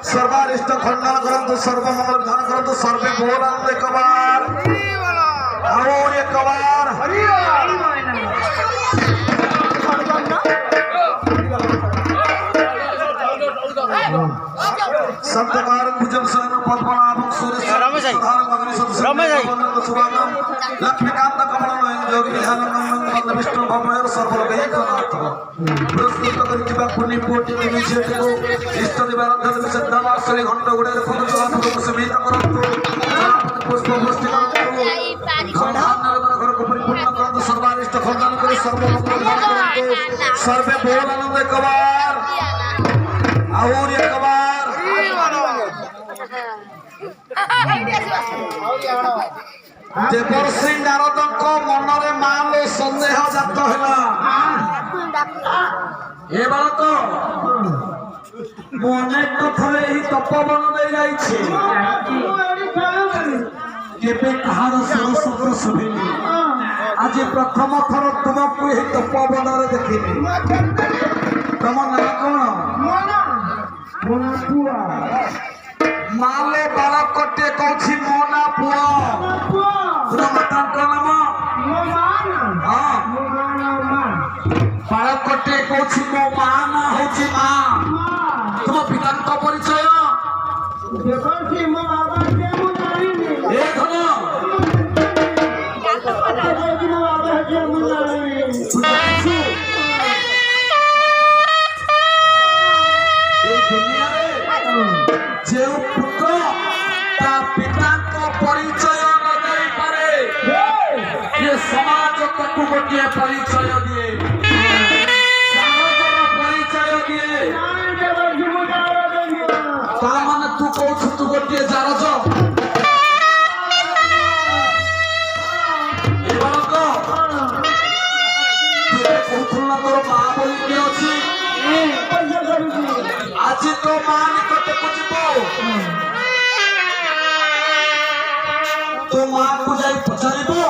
सर्वारिष्ट खंडन करंतु सर्वमंगल विधान करंतु सर्वे बोलंत एक बार और एक बार सप्तकारं भुजं सहन पद्मनाभं सूर्यसहस्रनामं लक्ष्मीकान्तं कमलनयनं योगिनिधनं विष्णु भवमेव सर्वलोकैकनाथः प्रस्तुत करिଥିବା पुण्य कोटि निमिषेको इष्ट दिवाराधन विशुद्धवासरी घंट गुड़े फुलचला समेत करंतु पुष्प वृष्टि करंतु धनधान्य घर को परिपूर्ण करंतु सर्वारिष्ट खंडन करि सर्वमंगल करंतु सर्वे बोलनंद एक बार और एक बार देवर्षि नारदଙ୍କ ମନରେ ମାଲେ ସନ୍ଦେହ ଜାତ ହେଲା ଏ ବାଳକ ମୁଁ ଅନେକ ଥର ଏହି ତପବନ ଦେଇ ଯାଇଛି କେବେ କାହାର ସରସ୍ୱର ଶୁଭିନି ଆଜି ପ୍ରଥମ ଥର ତୁମକୁ ଏହି ତପବନରେ ଦେଖିଲି ତମ ନାଁ କଣ माले बालकटे कौछि मोना पुआ तुम मातांकर नाम हां बालकटे कौछि मो माना होछि मां तुम पितांक परिचय देखछि मो बाबा के मो जानिनी ए धन मो बाबा के मो जानिनी ए दुनिया रे जे पुत्र ता पिता को परिचय न दे पारे ये समाज को गोटे परिचय दिए समाजर परिचय दिए ता माने तू कहू तू गोटे जारज ए बालक तू कहूला तोर मां बोली के अछि आज तो मां निकट को जीवो तो मां को जाई पछारिबो